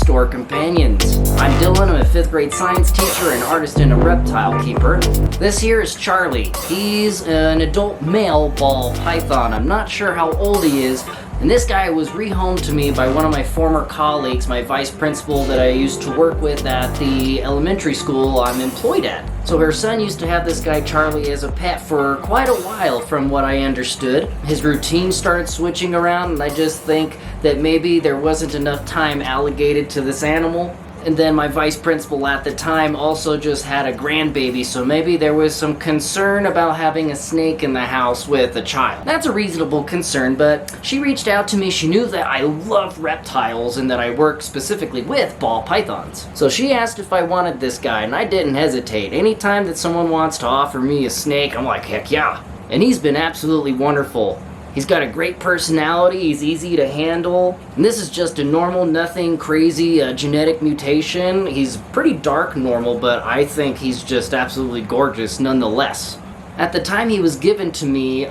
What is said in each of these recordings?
store companions. I'm Dylan, I'm a 5th grade science teacher, an artist, and a reptile keeper. This here is Charlie. He's an adult male ball python. I'm not sure how old he is, and this guy was rehomed to me by one of my former colleagues, my vice principal that I used to work with at the elementary school I'm employed at. So her son used to have this guy Charlie as a pet for quite a while from what I understood. His routine started switching around, and I just think that maybe there wasn't enough time allocated to this animal. And then my vice principal at the time also just had a grandbaby, so maybe there was some concern about having a snake in the house with a child. That's a reasonable concern, but she reached out to me. She knew that I love reptiles and that I work specifically with ball pythons. So she asked if I wanted this guy, and I didn't hesitate. Anytime that someone wants to offer me a snake, I'm like, heck yeah. And he's been absolutely wonderful. He's got a great personality, he's easy to handle, and this is just a normal, nothing crazy genetic mutation. He's pretty dark normal, but I think he's just absolutely gorgeous nonetheless. At the time he was given to me,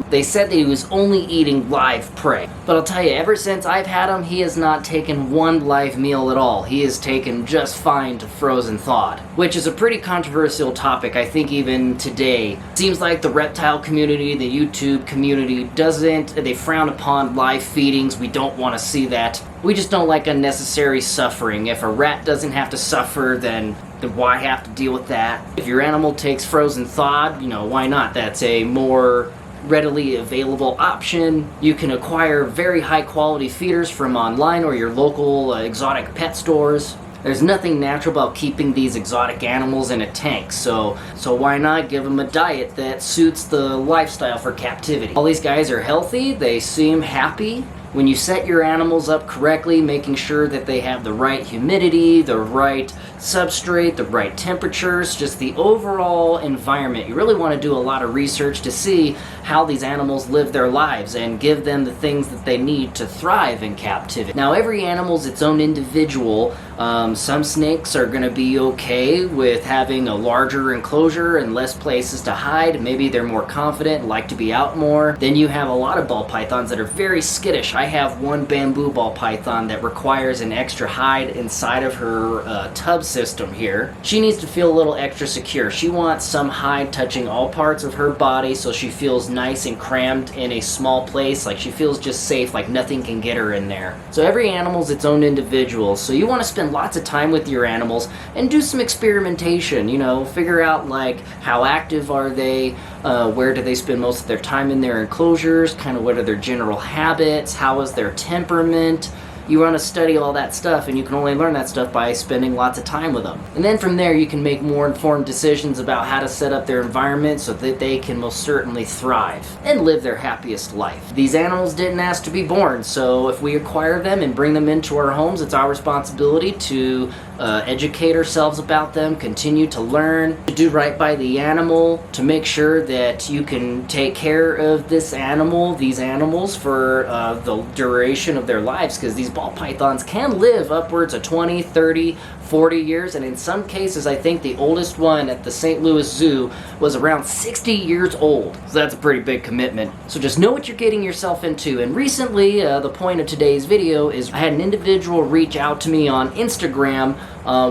they said that he was only eating live prey. But I'll tell you, ever since I've had him, he has not taken one live meal at all. He has taken just fine to frozen thawed, which is a pretty controversial topic, I think, even today. Seems like the reptile community, the YouTube community, they frown upon live feedings. We don't want to see that. We just don't like unnecessary suffering. If a rat doesn't have to suffer, then why have to deal with that? If your animal takes frozen thawed, why not? That's a more readily available option. You can acquire very high quality feeders from online or your local exotic pet stores. There's nothing natural about keeping these exotic animals in a tank, so why not give them a diet that suits the lifestyle for captivity? All these guys are healthy, they seem happy. When you set your animals up correctly, making sure that they have the right humidity, the right substrate, the right temperatures, just the overall environment. You really want to do a lot of research to see how these animals live their lives and give them the things that they need to thrive in captivity. Now, every animal's its own individual. Some snakes are going to be okay with having a larger enclosure and less places to hide. Maybe they're more confident and like to be out more. Then you have a lot of ball pythons that are very skittish. I have one bamboo ball python that requires an extra hide inside of her tub system here. She needs to feel a little extra secure. She wants some hide touching all parts of her body so she feels nice and crammed in a small place, like she feels just safe, like nothing can get her in there. So every animal's its own individual, so you want to spend lots of time with your animals and do some experimentation, figure out like how active are they, where do they spend most of their time in their enclosures, kind of what are their general habits, how is their temperament. You want to study all that stuff, and you can only learn that stuff by spending lots of time with them. And then from there you can make more informed decisions about how to set up their environment so that they can most certainly thrive and live their happiest life. These animals didn't ask to be born, so if we acquire them and bring them into our homes, it's our responsibility to educate ourselves about them, continue to learn, to do right by the animal, to make sure that you can take care of these animals for the duration of their lives, because these ball pythons can live upwards of 20, 30, 40 years, and in some cases I think the oldest one at the St. Louis Zoo was around 60 years old. So that's a pretty big commitment. So just know what you're getting yourself into. And recently, the point of today's video is I had an individual reach out to me on Instagram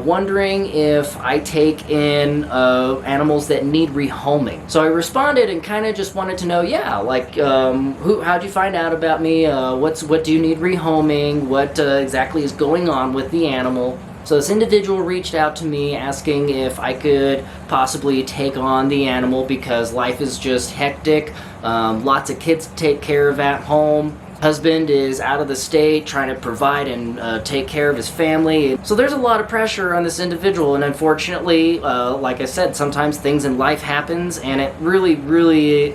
wondering if I take in animals that need rehoming. So I responded and kind of just wanted to know, how'd you find out about me? What do you need rehoming? What exactly is going on with the animal? So this individual reached out to me asking if I could possibly take on the animal because life is just hectic, lots of kids to take care of at home. Husband is out of the state trying to provide and take care of his family. So there's a lot of pressure on this individual, and unfortunately, like I said, sometimes things in life happens, and it really, really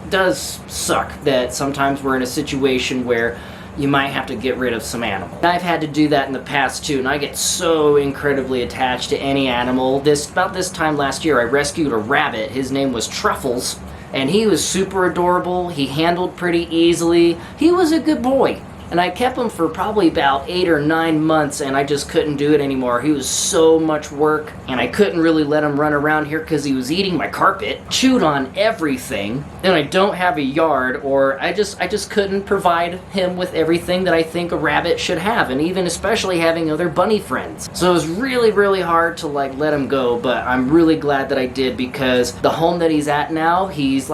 does suck that sometimes we're in a situation where you might have to get rid of some animal. I've had to do that in the past too, and I get so incredibly attached to any animal. About this time last year, I rescued a rabbit. His name was Truffles, and he was super adorable. He handled pretty easily. He was a good boy. And I kept him for probably about 8 or 9 months, and I just couldn't do it anymore. He was so much work, and I couldn't really let him run around here because he was eating my carpet, chewed on everything, and I don't have a yard, or I just couldn't provide him with everything that I think a rabbit should have, and even especially having other bunny friends. So it was really, really hard to like let him go, but I'm really glad that I did, because the home that he's at now, he's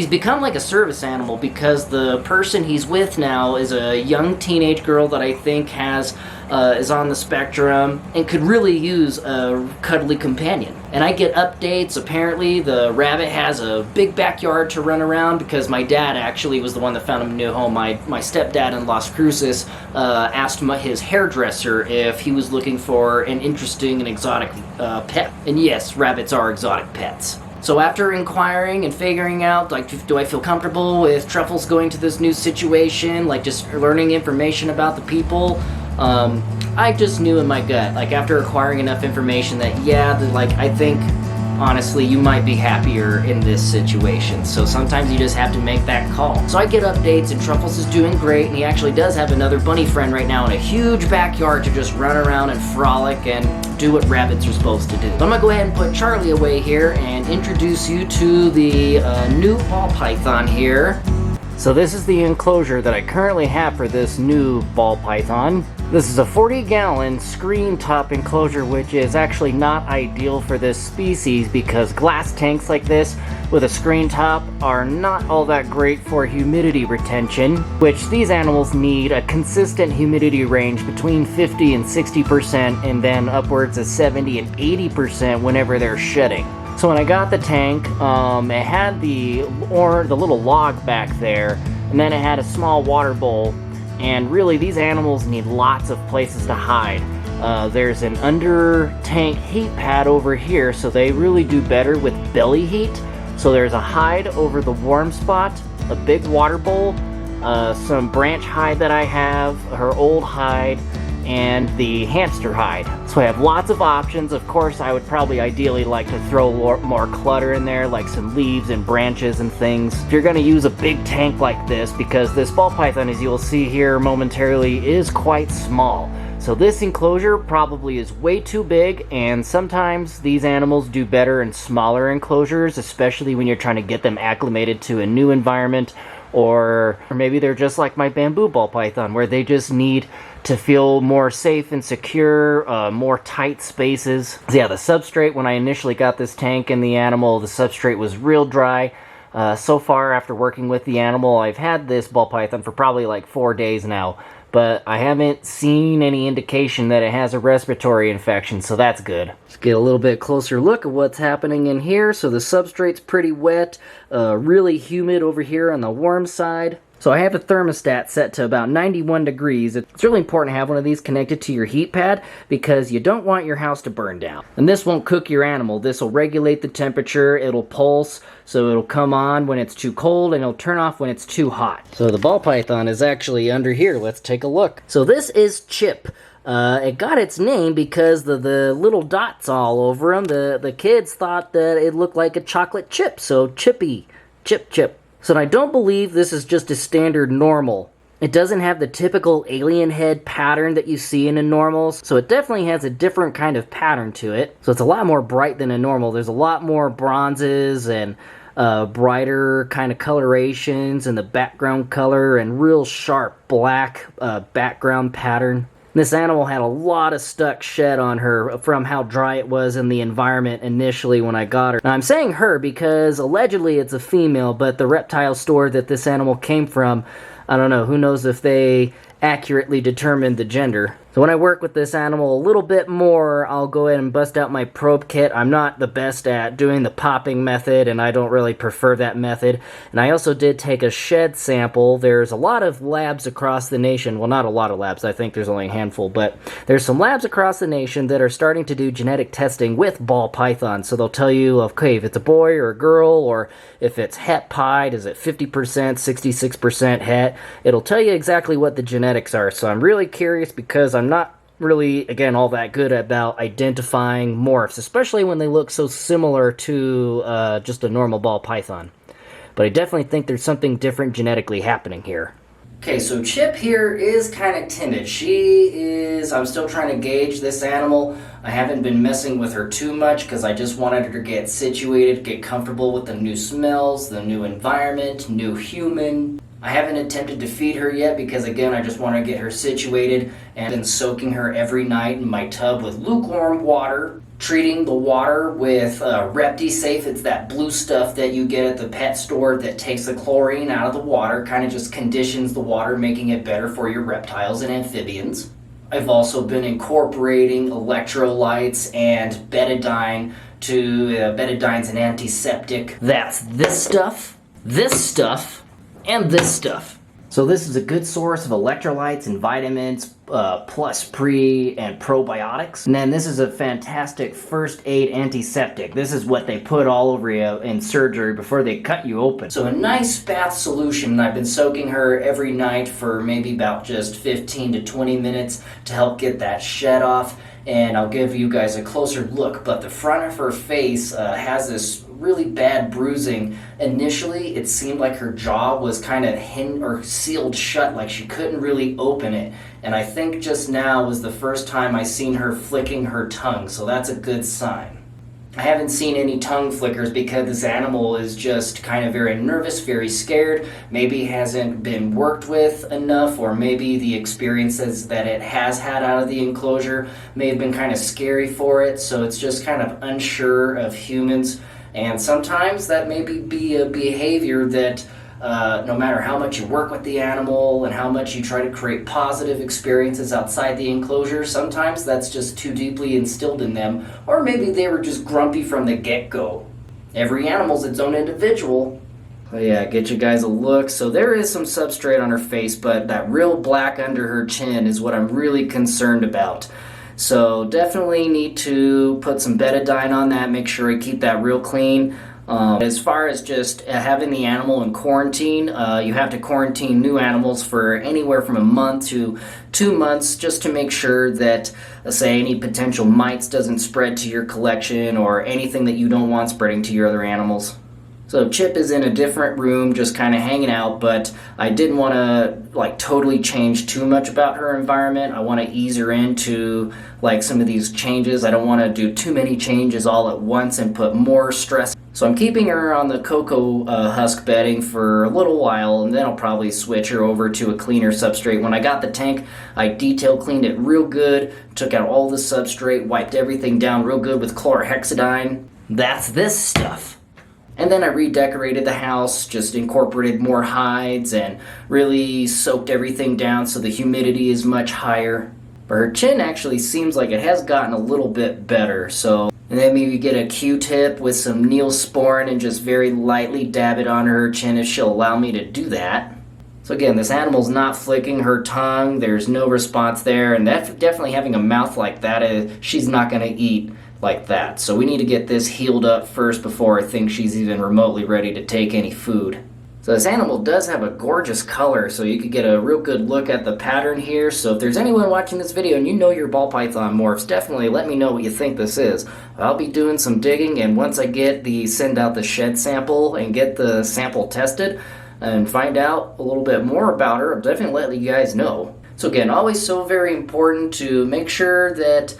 become like a service animal, because the person he's with now is a young teenage girl that I think is on the spectrum and could really use a cuddly companion. And I get updates. Apparently the rabbit has a big backyard to run around, because my dad actually was the one that found him a new home. My stepdad in Las Cruces asked his hairdresser if he was looking for an interesting and exotic pet. And yes, rabbits are exotic pets. So after inquiring and figuring out, like, do I feel comfortable with Truffles going to this new situation, like just learning information about the people, I just knew in my gut, like after acquiring enough information that, I think, honestly, you might be happier in this situation. So sometimes you just have to make that call. So I get updates, and Truffles is doing great, and he actually does have another bunny friend right now in a huge backyard to just run around and frolic and do what rabbits are supposed to do. So I'm gonna go ahead and put Charlie away here and introduce you to the new ball python here. So this is the enclosure that I currently have for this new ball python. This is a 40-gallon screen top enclosure, which is actually not ideal for this species, because glass tanks like this with a screen top are not all that great for humidity retention, which these animals need a consistent humidity range between 50 and 60%, and then upwards of 70 and 80% whenever they're shedding. So when I got the tank, it had the little log back there, and then it had a small water bowl. And really, these animals need lots of places to hide. There's an under tank heat pad over here, so they really do better with belly heat. So there's a hide over the warm spot, a big water bowl, some branch hide that I have, her old hide, and the hamster hide. So I have lots of options. Of course, I would probably ideally like to throw more clutter in there, like some leaves and branches and things. If you're gonna use a big tank like this, because this ball python, as you'll see here momentarily, is quite small. So this enclosure probably is way too big, and sometimes these animals do better in smaller enclosures, especially when you're trying to get them acclimated to a new environment, or maybe they're just like my bamboo ball python, where they just need to feel more safe and secure, more tight spaces. So yeah, the substrate, when I initially got this tank and the animal, the substrate was real dry. So far, after working with the animal, I've had this ball python for probably like 4 days now, but I haven't seen any indication that it has a respiratory infection, so that's good. Let's get a little bit closer look at what's happening in here. So the substrate's pretty wet, really humid over here on the warm side. So I have a thermostat set to about 91 degrees. It's really important to have one of these connected to your heat pad, because you don't want your house to burn down. And this won't cook your animal. This will regulate the temperature, it'll pulse, so it'll come on when it's too cold, and it'll turn off when it's too hot. So the ball python is actually under here. Let's take a look. So this is Chip. It got its name because the little dots all over him. The kids thought that it looked like a chocolate chip, so Chippy. Chip. So I don't believe this is just a standard normal. It doesn't have the typical alien head pattern that you see in a normal, so it definitely has a different kind of pattern to it. So it's a lot more bright than a normal. There's a lot more bronzes and brighter kind of colorations in the background color, and real sharp black background pattern. This animal had a lot of stuck shed on her from how dry it was in the environment initially when I got her. Now I'm saying her because allegedly it's a female, but the reptile store that this animal came from, I don't know, who knows if they accurately determined the gender. So when I work with this animal a little bit more, I'll go ahead and bust out my probe kit. I'm not the best at doing the popping method, and I don't really prefer that method. And I also did take a shed sample. There's a lot of labs across the nation. Well, not a lot of labs. I think there's only a handful. But there's some labs across the nation that are starting to do genetic testing with ball pythons. So they'll tell you, okay, if it's a boy or a girl, or if it's het pied, is it 50%, 66% het? It'll tell you exactly what the genetics are. So I'm really curious, because I'm not really, again, all that good about identifying morphs, especially when they look so similar to just a normal ball python. But I definitely think there's something different genetically happening here. Okay, so Chip here is kind of timid. I'm still trying to gauge this animal. I haven't been messing with her too much because I just wanted her to get situated, get comfortable with the new smells, the new environment, new human. I haven't attempted to feed her yet because, again, I just want to get her situated, and been soaking her every night in my tub with lukewarm water, treating the water with Repti-Safe. It's that blue stuff that you get at the pet store that takes the chlorine out of the water, kind of just conditions the water, making it better for your reptiles and amphibians. I've also been incorporating electrolytes and betadine betadine's an antiseptic. That's this stuff, and this stuff. So this is a good source of electrolytes and vitamins, plus pre and probiotics. And then this is a fantastic first aid antiseptic. This is what they put all over you in surgery before they cut you open. So a nice bath solution. I've been soaking her every night for maybe about just 15 to 20 minutes to help get that shed off. And I'll give you guys a closer look, but the front of her face has this really bad bruising. Initially, it seemed like her jaw was kind of sealed shut, like she couldn't really open it. And I think just now was the first time I seen her flicking her tongue, so that's a good sign. I haven't seen any tongue flickers because this animal is just kind of very nervous, very scared, maybe hasn't been worked with enough, or maybe the experiences that it has had out of the enclosure may have been kind of scary for it, so it's just kind of unsure of humans. And sometimes that may be a behavior that no matter how much you work with the animal and how much you try to create positive experiences outside the enclosure, sometimes that's just too deeply instilled in them, or maybe they were just grumpy from the get-go. Every animal's its own individual. But yeah, get you guys a look. So there is some substrate on her face, but that real black under her chin is what I'm really concerned about. So definitely need to put some betadine on that, make sure I keep that real clean. As far as just having the animal in quarantine, you have to quarantine new animals for anywhere from a month to 2 months just to make sure that, say, any potential mites doesn't spread to your collection or anything that you don't want spreading to your other animals. So Chip is in a different room just kind of hanging out, but I didn't want to totally change too much about her environment. I want to ease her into some of these changes. I don't want to do too many changes all at once and put more stress. So I'm keeping her on the cocoa husk bedding for a little while, and then I'll probably switch her over to a cleaner substrate. When I got the tank, I detail cleaned it real good, took out all the substrate, wiped everything down real good with chlorhexidine. That's this stuff. And then I redecorated the house, just incorporated more hides and really soaked everything down so the humidity is much higher. But her chin actually seems like it has gotten a little bit better, so... And then maybe get a Q-tip with some Neosporin and just very lightly dab it on her chin if she'll allow me to do that. So again, this animal's not flicking her tongue, there's no response there, and that's definitely having a mouth like that, she's not going to eat like that. So we need to get this healed up first before I think she's even remotely ready to take any food. So this animal does have a gorgeous color, so you could get a real good look at the pattern here. So if there's anyone watching this video and you know your ball python morphs, definitely let me know what you think this is. I'll be doing some digging, and once I send out the shed sample and get the sample tested and find out a little bit more about her, I'll definitely let you guys know. So again, always so very important to make sure that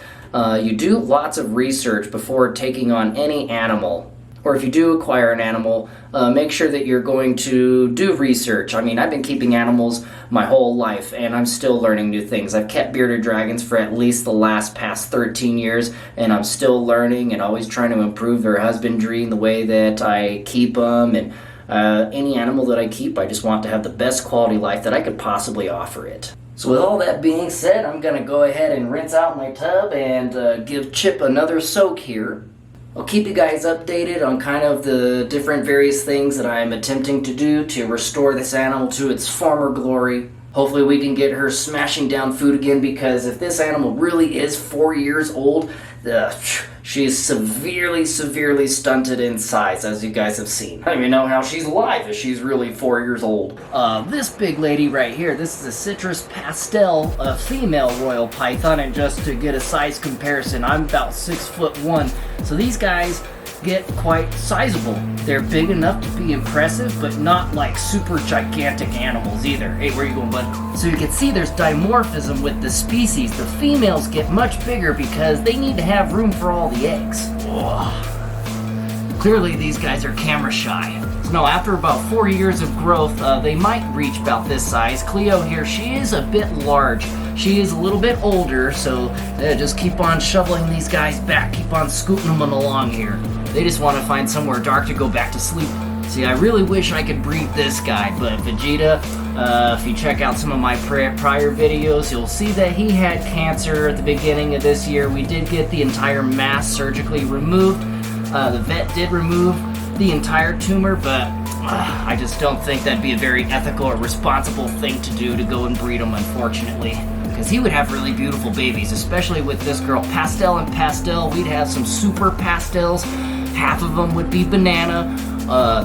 you do lots of research before taking on any animal. Or if you do acquire an animal, make sure that you're going to do research. I mean, I've been keeping animals my whole life, and I'm still learning new things. I've kept bearded dragons for at least the past 13 years, and I'm still learning and always trying to improve their husbandry and the way that I keep them. And any animal that I keep, I just want to have the best quality life that I could possibly offer it. So with all that being said, I'm going to go ahead and rinse out my tub and give Chip another soak here. I'll keep you guys updated on kind of the different various things that I'm attempting to do to restore this animal to its former glory. Hopefully we can get her smashing down food again, because if this animal really is 4 years old, she's severely stunted in size, as you guys have seen. I don't even know how she's alive if she's really 4 years old. This big lady right here, this is a citrus pastel, female royal python, and just to get a size comparison, I'm about 6'1", so these guys get quite sizable. They're big enough to be impressive, but not like super gigantic animals either. Hey, where you going, bud? So you can see there's dimorphism with the species. The females get much bigger because they need to have room for all the eggs. Whoa. Clearly these guys are camera shy. So no, after about 4 years of growth, they might reach about this size. Cleo here, she is a bit large. She is a little bit older, so just keep on shoveling these guys back, keep on scooting them along here. They just want to find somewhere dark to go back to sleep. See, I really wish I could breed this guy, but Vegeta, if you check out some of my prior videos, you'll see that he had cancer at the beginning of this year. We did get the entire mass surgically removed. The vet did remove the entire tumor, but I just don't think that'd be a very ethical or responsible thing to do, to go and breed him, unfortunately. Because he would have really beautiful babies, especially with this girl. Pastel and pastel, we'd have some super pastels. Half of them would be banana.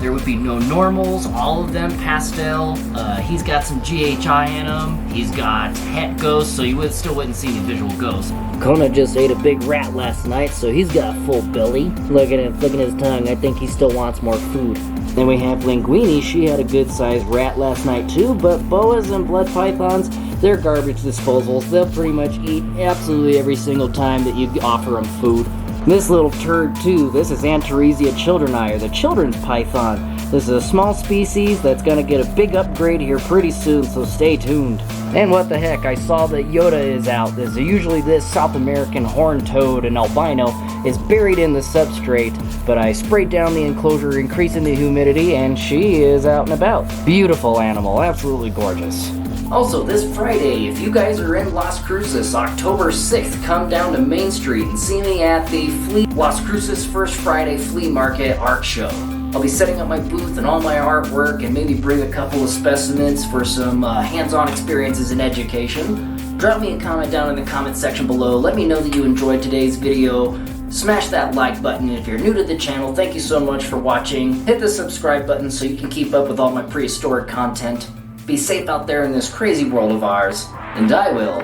There would be no normals, all of them pastel. He's got some GHI in him. He's got het ghosts, so you still wouldn't see any visual ghosts. Kona just ate a big rat last night, so he's got a full belly. Look at him flicking his tongue. I think he still wants more food. Then we have Linguini. She had a good-sized rat last night too, but boas and blood pythons, they're garbage disposals. They'll pretty much eat absolutely every single time that you offer them food. This little turd too, this is Antaresia childreni, or the children's python. This is a small species that's gonna get a big upgrade here pretty soon, so stay tuned. And what the heck, I saw that Yoda is out. Usually this South American horned toad, an albino, is buried in the substrate, but I sprayed down the enclosure, increasing the humidity, and she is out and about. Beautiful animal, absolutely gorgeous. Also, this Friday, if you guys are in Las Cruces, October 6th, come down to Main Street and see me at the Las Cruces First Friday Flea Market Art Show. I'll be setting up my booth and all my artwork, and maybe bring a couple of specimens for some hands-on experiences in education. Drop me a comment down in the comment section below. Let me know that you enjoyed today's video. Smash that like button. If you're new to the channel, thank you so much for watching. Hit the subscribe button so you can keep up with all my prehistoric content. Be safe out there in this crazy world of ours, and I will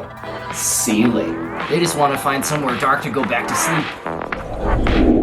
see you later. They just want to find somewhere dark to go back to sleep.